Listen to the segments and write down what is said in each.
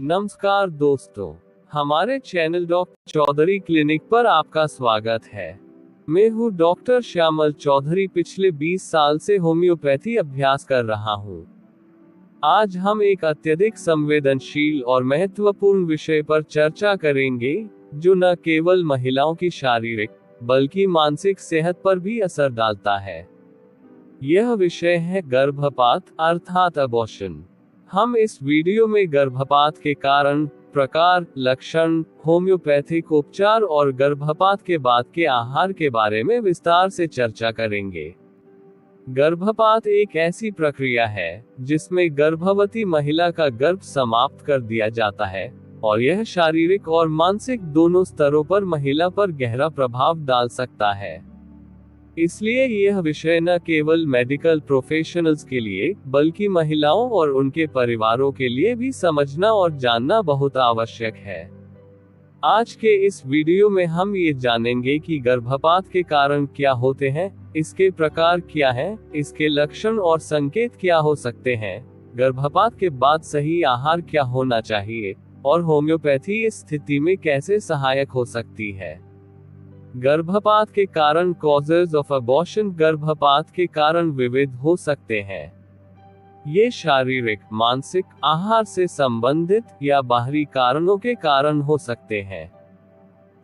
नमस्कार दोस्तों, हमारे चैनल डॉक्टर चौधरी क्लिनिक पर आपका स्वागत है। मैं हूँ डॉक्टर श्यामल चौधरी, पिछले 20 साल से होम्योपैथी अभ्यास कर रहा हूँ। आज हम एक अत्यधिक संवेदनशील और महत्वपूर्ण विषय पर चर्चा करेंगे, जो न केवल महिलाओं की शारीरिक बल्कि मानसिक सेहत पर भी असर डालता है। यह विषय है गर्भपात अर्थात अबॉर्शन। हम इस वीडियो में गर्भपात के कारण, प्रकार, लक्षण, होम्योपैथिक उपचार और गर्भपात के बाद के आहार के बारे में विस्तार से चर्चा करेंगे। गर्भपात एक ऐसी प्रक्रिया है जिसमें गर्भवती महिला का गर्भ समाप्त कर दिया जाता है और यह शारीरिक और मानसिक दोनों स्तरों पर महिला पर गहरा प्रभाव डाल सकता है। इसलिए यह विषय न केवल मेडिकल प्रोफेशनल्स के लिए बल्कि महिलाओं और उनके परिवारों के लिए भी समझना और जानना बहुत आवश्यक है। आज के इस वीडियो में हम ये जानेंगे कि गर्भपात के कारण क्या होते हैं, इसके प्रकार क्या हैं, इसके लक्षण और संकेत क्या हो सकते हैं, गर्भपात के बाद सही आहार क्या होना चाहिए और होम्योपैथी इस स्थिति में कैसे सहायक हो सकती है। गर्भपात के कारण कॉजेज ऑफ अबॉर्शन। गर्भपात के कारण विविध हो सकते हैं। ये शारीरिक, मानसिक, आहार से संबंधित या बाहरी कारणों के कारण हो सकते हैं।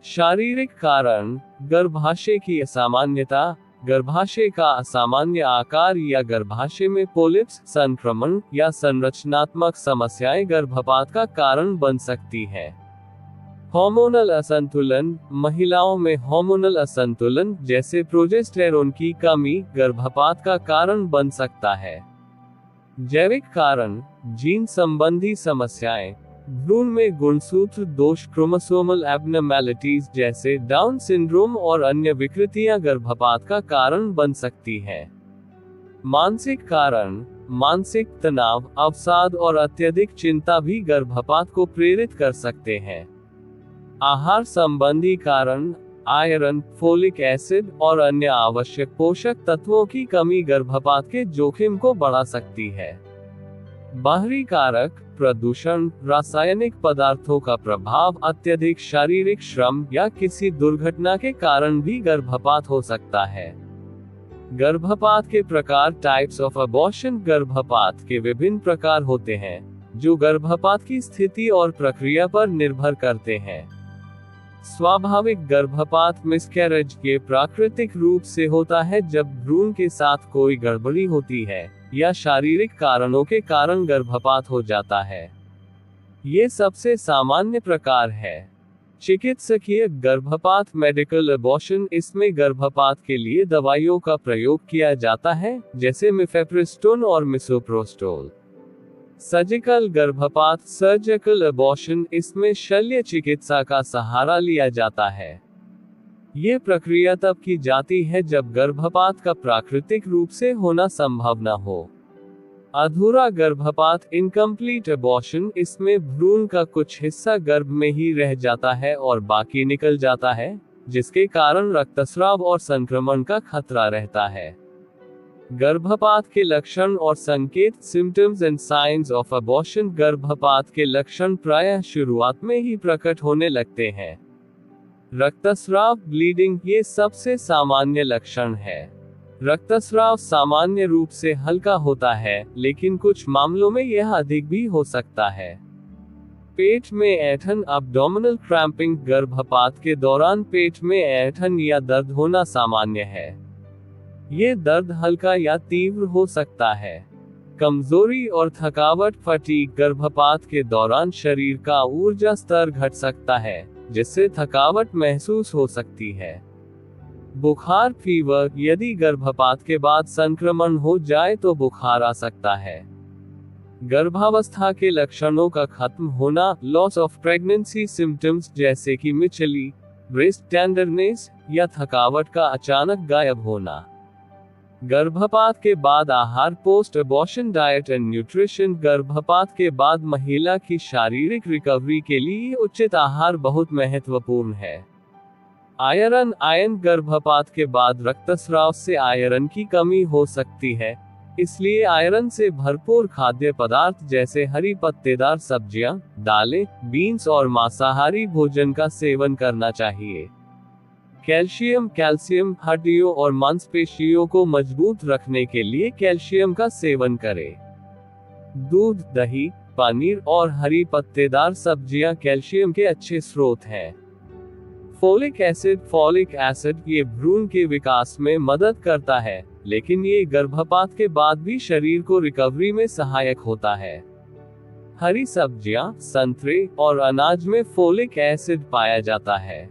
शारीरिक कारण: गर्भाशय की असामान्यता, गर्भाशय का असामान्य आकार या गर्भाशय में पोलिप्स, संक्रमण या संरचनात्मक समस्याएं गर्भपात का कारण बन सकती हैं। हार्मोनल असंतुलन: महिलाओं में हार्मोनल असंतुलन जैसे प्रोजेस्टेरोन की कमी गर्भपात का कारण बन सकता है। जैविक कारण: जीन संबंधी समस्याएं, भ्रूण में गुणसूत्र दोष, क्रोमोसोमल एब्नॉर्मैलिटीज जैसे डाउन सिंड्रोम और अन्य विकृतियां गर्भपात का कारण बन सकती हैं। मानसिक कारण: मानसिक तनाव, अवसाद और अत्यधिक चिंता भी गर्भपात को प्रेरित कर सकते हैं। आहार संबंधी कारण: आयरन, फोलिक एसिड और अन्य आवश्यक पोषक तत्वों की कमी गर्भपात के जोखिम को बढ़ा सकती है। बाहरी कारक: प्रदूषण, रासायनिक पदार्थों का प्रभाव, अत्यधिक शारीरिक श्रम या किसी दुर्घटना के कारण भी गर्भपात हो सकता है। गर्भपात के प्रकार, टाइप्स ऑफ अबॉर्शन। गर्भपात के विभिन्न प्रकार होते हैं, जो गर्भपात की स्थिति और प्रक्रिया पर निर्भर करते हैं। स्वाभाविक गर्भपात मिसकैरेज के प्राकृतिक रूप से होता है जब भ्रूण के साथ कोई गड़बड़ी होती है या शारीरिक कारणों के कारण गर्भपात हो जाता है। ये सबसे सामान्य प्रकार है। चिकित्सकीय गर्भपात मेडिकल अबॉर्शन। इसमें गर्भपात के लिए दवाइयों का प्रयोग किया जाता है, जैसे मिफेप्रिस्टोन और मिसोप्रोस्टोल। सर्जिकल गर्भपात सर्जिकल अबॉर्शन। इसमें शल्य चिकित्सा का सहारा लिया जाता है। ये प्रक्रिया तब की जाती है जब गर्भपात का प्राकृतिक रूप से होना संभव न हो। अधूरा गर्भपात इनकम्प्लीट अबॉर्शन। इसमें भ्रूण का कुछ हिस्सा गर्भ में ही रह जाता है और बाकी निकल जाता है, जिसके कारण रक्तस्राव और संक्रमण का खतरा रहता है। गर्भपात के लक्षण और संकेत, symptoms and science of abortion. गर्भपात के लक्षण प्रायः शुरुआत में ही प्रकट होने लगते हैं। रक्तस्राव, ब्लीडिंग, ये सबसे सामान्य लक्षण है। रक्तस्राव सामान्य रूप से हल्का होता है, लेकिन कुछ मामलों में यह अधिक भी हो सकता है। पेट में ऐंठन, अब्डोमिनल क्रैम्पिंग। गर्भपात के दौरान पेट में ऐंठन या दर्द होना सामान्य है। ये दर्द हल्का या तीव्र हो सकता है। कमजोरी और थकावट, फटीग। गर्भपात के दौरान शरीर का ऊर्जा स्तर घट सकता है, जिससे थकावट महसूस हो सकती है। बुखार, फीवर। यदि गर्भपात के बाद संक्रमण हो जाए तो बुखार आ सकता है। गर्भावस्था के लक्षणों का खत्म होना, लॉस ऑफ प्रेगनेंसी सिम्टम्स जैसे कि मिचली, ब्रेस्ट टेंडरनेस या थकावट का अचानक गायब होना। गर्भपात के बाद आहार, post abortion diet and nutrition. गर्भपात के बाद महिला की शारीरिक रिकवरी के लिए उचित आहार बहुत महत्वपूर्ण है। आयरन, गर्भपात के बाद रक्तस्राव से आयरन की कमी हो सकती है, इसलिए आयरन से भरपूर खाद्य पदार्थ जैसे हरी पत्तेदार सब्जियां, दालें, बीन्स और मांसाहारी भोजन का सेवन करना चाहिए। कैल्शियम हड्डियों और मांसपेशियों को मजबूत रखने के लिए कैल्शियम का सेवन करें। दूध, दही, पनीर और हरी पत्तेदार सब्जियां कैल्शियम के अच्छे स्रोत हैं। फोलिक एसिड ये भ्रूण के विकास में मदद करता है, लेकिन ये गर्भपात के बाद भी शरीर को रिकवरी में सहायक होता है। हरी सब्जियां, संतरे और अनाज में फोलिक एसिड पाया जाता है।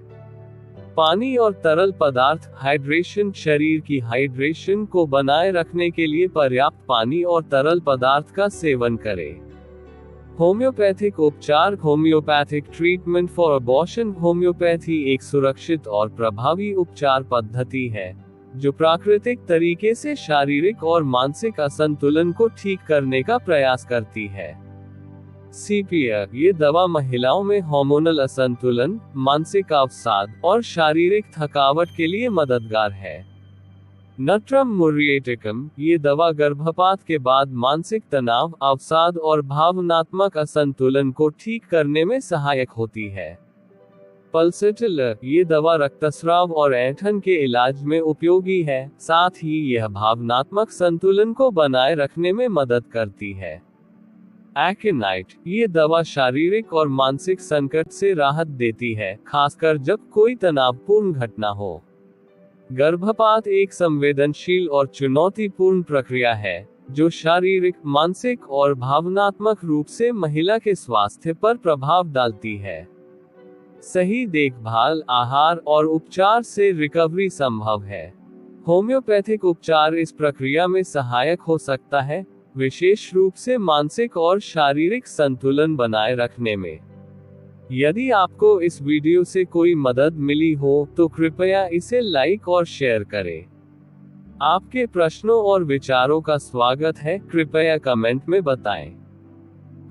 पानी और तरल पदार्थ हाइड्रेशन शरीर की हाइड्रेशन को बनाए रखने के लिए पर्याप्त पानी और तरल पदार्थ का सेवन करें। होम्योपैथिक उपचार homeopathic treatment for abortion homeopathy एक सुरक्षित और प्रभावी उपचार पद्धति है, जो प्राकृतिक तरीके से शारीरिक और मानसिक असंतुलन को ठीक करने का प्रयास करती है। सीपीआर ये दवा महिलाओं में हार्मोनल असंतुलन, मानसिक अवसाद और शारीरिक थकावट के लिए मददगार है। नट्रम मुरिएटिकम ये दवा गर्भपात के बाद मानसिक तनाव, अवसाद और भावनात्मक असंतुलन को ठीक करने में सहायक होती है। पल्सेटिल ये दवा रक्तस्राव और ऐंठन के इलाज में उपयोगी है, साथ ही यह भावनात्मक संतुलन को बनाए रखने में मदद करती है। एकेनाइट ये दवा शारीरिक और मानसिक संकट से राहत देती है, खासकर जब कोई तनावपूर्ण घटना हो। गर्भपात एक संवेदनशील और चुनौतीपूर्ण प्रक्रिया है, जो शारीरिक, मानसिक और भावनात्मक रूप से महिला के स्वास्थ्य पर प्रभाव डालती है। सही देखभाल, आहार और उपचार से रिकवरी संभव है। होम्योपैथिक उपचार इस प्रक्रिया में सहायक हो सकता है, विशेष रूप से मानसिक और शारीरिक संतुलन बनाए रखने में। यदि आपको इस वीडियो से कोई मदद मिली हो तो कृपया इसे लाइक और शेयर करें। आपके प्रश्नों और विचारों का स्वागत है, कृपया कमेंट में बताएं।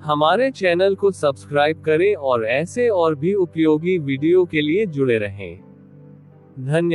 हमारे चैनल को सब्सक्राइब करें और ऐसे और भी उपयोगी वीडियो के लिए जुड़े रहें। धन्यवाद।